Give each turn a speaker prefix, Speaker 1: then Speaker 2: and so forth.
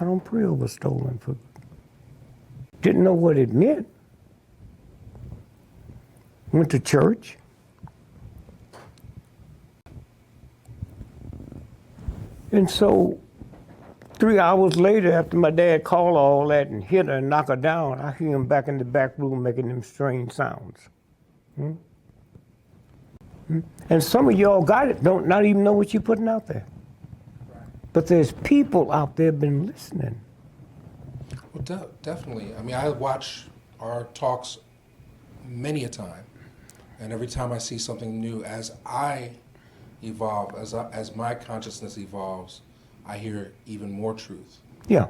Speaker 1: £100 prill was stolen food. Didn't know what it meant. Went to church. And so 3 hours later, after my dad called all that and hit her and knocked her down, I hear him back in the back room making them strange sounds. And some of y'all got it, don't not even know what you're putting out there.
Speaker 2: Right.
Speaker 1: But there's people out there been listening.
Speaker 2: Well, definitely. I mean, I watch our talks many a time, and every time I see something new, as I evolve, as my consciousness evolves, I hear even more truth.
Speaker 1: Yeah.